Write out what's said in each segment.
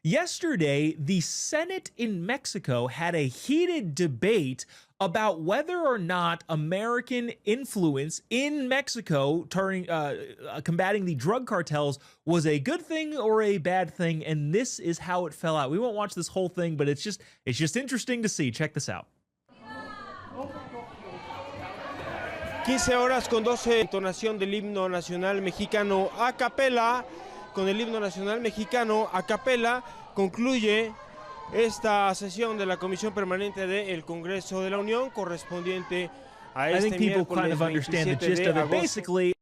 Yesterday, the Senate in Mexico had a heated debate about whether or not American influence in Mexico combating the drug cartels was a good thing or a bad thing, and this is how it fell out. We won't watch this whole thing, but it's just interesting to see. Check this out. 15 horas con 12, entonación del himno nacional mexicano a capela. Con el himno nacional mexicano a capela concluye esta sesión de la Comisión Permanente del Congreso de la Unión correspondiente a I este think people kind miércoles of understand the 27 gist de of it. agosto. Basically,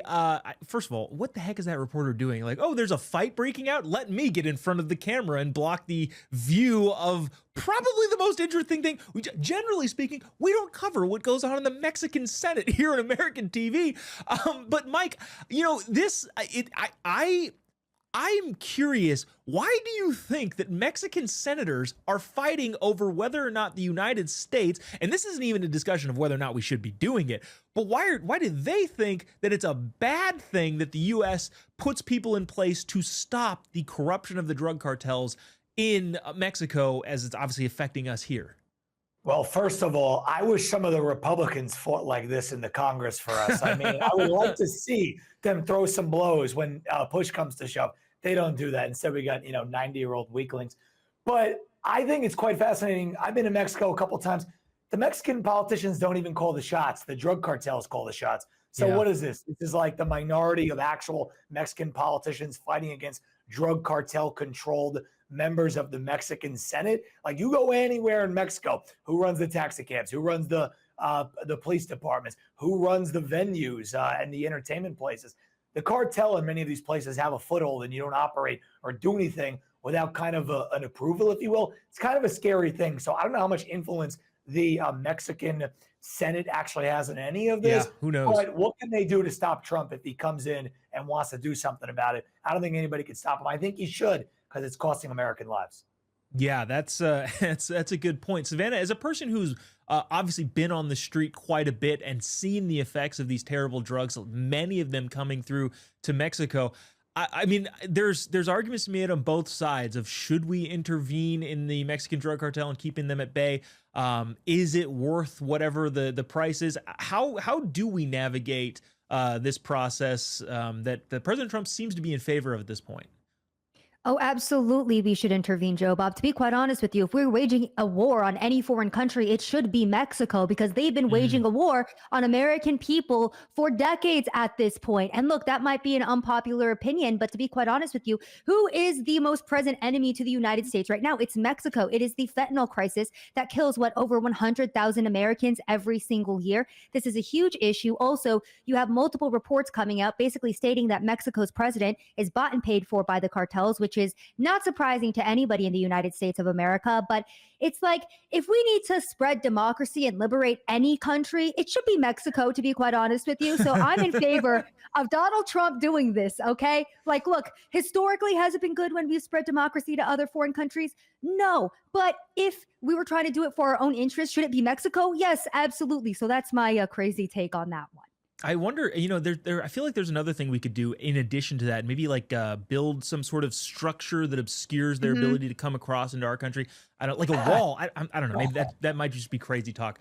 first of all, what the heck is that reporter doing? Like, oh, there's a fight breaking out? Let me get in front of the camera and block the view of probably the most interesting thing. Generally speaking, we don't cover what goes on in the Mexican Senate here on American TV. But Mike, you know, I'm curious, why do you think that Mexican senators are fighting over whether or not the United States, and this isn't even a discussion of whether or not we should be doing it, but why do they think that it's a bad thing that the U.S. puts people in place to stop the corruption of the drug cartels in Mexico, as it's obviously affecting us here? Well, first of all, I wish some of the Republicans fought like this in the Congress for us. I mean, I would like to see them throw some blows when push comes to shove. They don't do that. Instead, we got, 90-year-old weaklings. But I think it's quite fascinating. I've been to Mexico a couple of times. The Mexican politicians don't even call the shots. The drug cartels call the shots. So Yeah. What is this? This is like the minority of actual Mexican politicians fighting against drug cartel-controlled members of the Mexican Senate. Like, you go anywhere in Mexico, who runs the taxi cabs, who runs the police departments, who runs the venues and the entertainment places. The cartel in many of these places have a foothold, and you don't operate or do anything without kind of an approval, if you will. It's kind of a scary thing. So I don't know how much influence the Mexican Senate actually has in any of this. Yeah, who knows? But what can they do to stop Trump if he comes in and wants to do something about it? I don't think anybody can stop him. I think he should, because it's costing American lives. Yeah, that's a good point. Savannah, as a person who's obviously been on the street quite a bit and seen the effects of these terrible drugs, many of them coming through to Mexico, I mean, there's arguments made on both sides of should we intervene in the Mexican drug cartel and keeping them at bay? Is it worth whatever the price is? How do we navigate this process that President Trump seems to be in favor of at this point? Oh, absolutely. We should intervene, Joe Bob. To be quite honest with you, if we're waging a war on any foreign country, it should be Mexico, because they've been waging a war on American people for decades at this point. And look, that might be an unpopular opinion, but to be quite honest with you, who is the most present enemy to the United States right now? It's Mexico. It is the fentanyl crisis that kills over 100,000 Americans every single year. This is a huge issue. Also, you have multiple reports coming out basically stating that Mexico's president is bought and paid for by the cartels, which is not surprising to anybody in the United States of America. But it's like, if we need to spread democracy and liberate any country, it should be Mexico, to be quite honest with you. So I'm in favor of Donald Trump doing this, okay? Like, look, historically, has it been good when we spread democracy to other foreign countries? No. But if we were trying to do it for our own interest, should it be Mexico? Yes, absolutely. So that's my crazy take on that one. I wonder, I feel like there's another thing we could do in addition to that. Maybe like build some sort of structure that obscures their ability to come across into our country. I don't like a wall. I don't know. Maybe that might just be crazy talk.